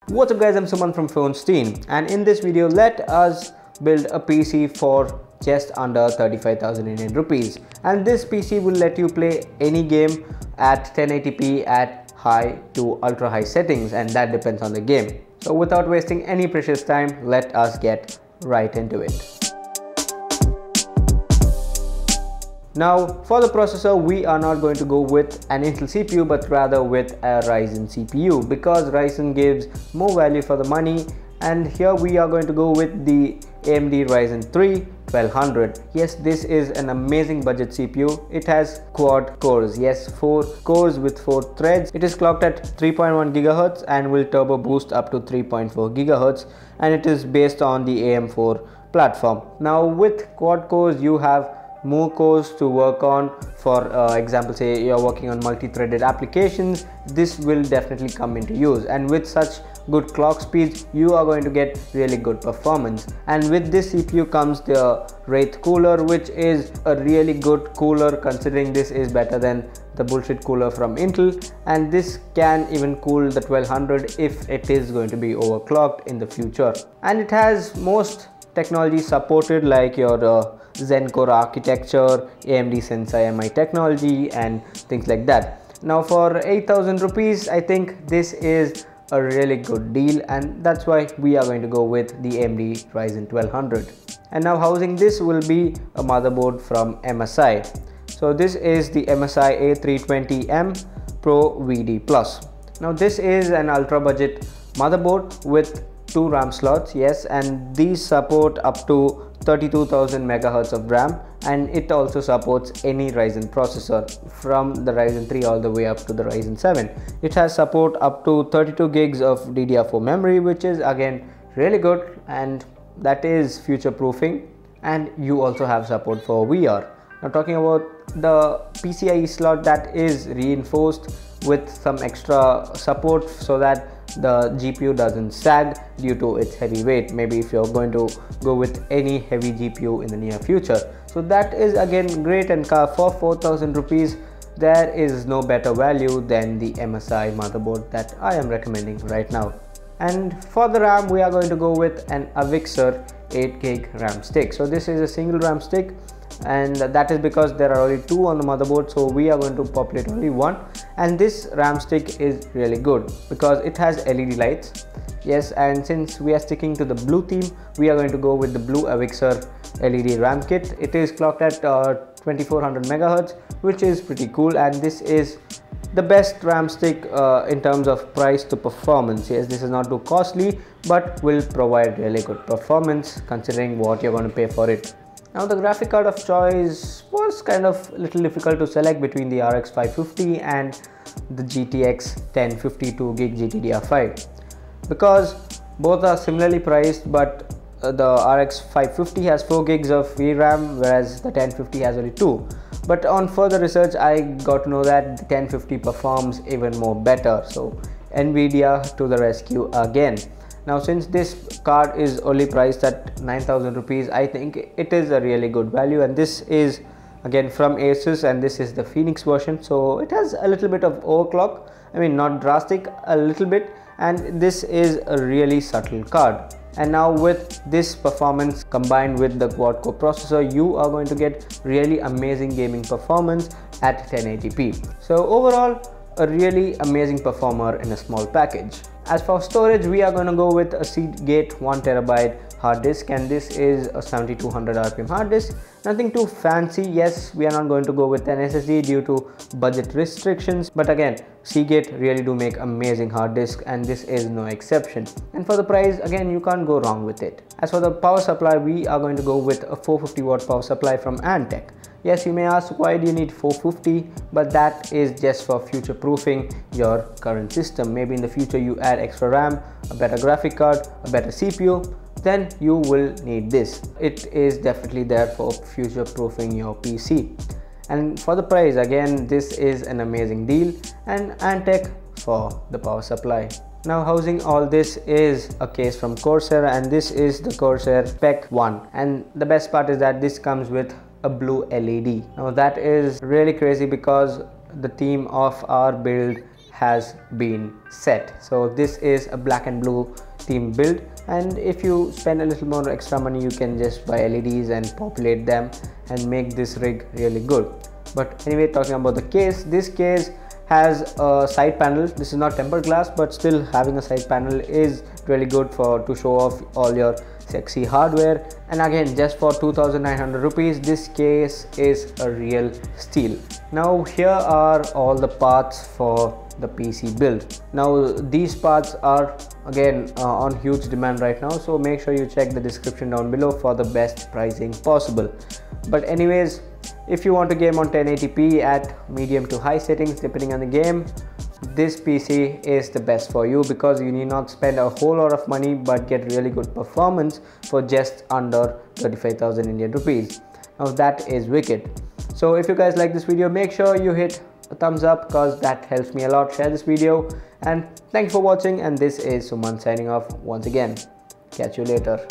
What's up guys, I'm Suman from Phone Stein, and in this video let us build a PC for just under 35,000 Indian rupees. And this PC will let you play any game at 1080p at high to ultra high settings, and that depends on the game. So without wasting any precious time, let us get right into it. Now for the processor, we are not going to go with an Intel CPU but rather with a Ryzen CPU, because Ryzen gives more value for the money, and here we are going to go with the AMD Ryzen 3 1200. Yes, this is an amazing budget CPU. It has quad cores, yes, 4 cores with 4 threads. It is clocked at 3.1 GHz and will turbo boost up to 3.4 GHz, and it is based on the AM4 platform. Now with quad cores you have more cores to work on. For example, say you're working on multi-threaded applications, this will definitely come into use, and with such good clock speeds you are going to get really good performance. And with this CPU comes the Wraith cooler, which is a really good cooler, considering this is better than the bullshit cooler from Intel, and this can even cool the 1200 if it is going to be overclocked in the future. And it has most technology supported, like your Zen core architecture, AMD Sensei MI technology and things like that. Now for 8,000 rupees, I think this is a really good deal, and that's why we are going to go with the AMD Ryzen 1200. And now housing this will be a motherboard from MSI. So this is the MSI A320M Pro VD Plus. Now this is an ultra budget motherboard with 2 RAM slots, yes, and these support up to 32,000 MHz of RAM, and it also supports any Ryzen processor from the Ryzen 3 all the way up to the Ryzen 7. It has support up to 32 gigs of DDR4 memory, which is again really good, and that is future proofing. And you also have support for VR. Now talking about the PCIe slot, that is reinforced with some extra support so that the GPU doesn't sag due to its heavy weight, maybe if you're going to go with any heavy GPU in the near future. So that is again great, and for 4,000 rupees there is no better value than the MSI motherboard that I am recommending right now. And for the RAM, we are going to go with an AVEXIR 8GB RAM stick. So this is a single RAM stick, and that is because there are only 2 on the motherboard, so we are going to populate only 1. And this RAM stick is really good because it has LED lights, yes, and since we are sticking to the blue theme, we are going to go with the blue AVEXIR LED RAM kit. It is clocked at 2400 MHz, which is pretty cool, and this is the best RAM stick in terms of price to performance. Yes, this is not too costly but will provide really good performance considering what you're going to pay for it. Now the graphic card of choice was kind of a little difficult to select between the RX 550 and the GTX 1052GB GDDR5, because both are similarly priced, but the RX 550 has 4 gigs of VRAM whereas the 1050 has only 2. But on further research I got to know that the 1050 performs even more better, so Nvidia to the rescue again. Now since this card is only priced at 9,000 rupees, I think it is a really good value, and this is again from ASUS, and this is the Phoenix version, so it has a little bit of overclock, I mean not drastic, a little bit, and this is a really subtle card. And now with this performance combined with the quad core processor, you are going to get really amazing gaming performance at 1080p. So overall, a really amazing performer in a small package. As for storage, we are going to go with a SEAGATE 1TB hard disk, and this is a 7200 RPM hard disk. Nothing too fancy. Yes, we are not going to go with an SSD due to budget restrictions, but again SEAGATE really do make amazing hard disk, and this is no exception. And for the price, again you can't go wrong with it. As for the power supply, we are going to go with a 450 watt power supply from ANTEC. Yes, you may ask why do you need 450, but that is just for future proofing your current system. Maybe in the future you add extra RAM, a better graphic card, a better CPU, then you will need this. It is definitely there for future proofing your PC. And for the price, again this is an amazing deal, and ANTEC for the power supply. Now housing all this is a case from CORSAIR, and this is the CORSAIR Spec 1, and the best part is that this comes with a blue LED. Now that is really crazy because the theme of our build has been set. So this is a black and blue theme build, and if you spend a little more extra money, you can just buy LEDs and populate them and make this rig really good. But anyway, talking about the case, this case has a side panel. This is not tempered glass, but still having a side panel is really good to show off all your sexy hardware. And again, just for 2,900 rupees, this case is a real steal. Now here are all the parts for the PC build. Now these parts are again on huge demand right now, so make sure you check the description down below for the best pricing possible. But anyways, if you want to game on 1080p at medium to high settings depending on the game, this PC is the best for you, because you need not spend a whole lot of money but get really good performance for just under 35,000 Indian rupees. Now that is wicked. So if you guys like this video, make sure you hit a thumbs up, because that helps me a lot. Share this video, and thanks for watching, and this is Suman signing off once again. Catch you later.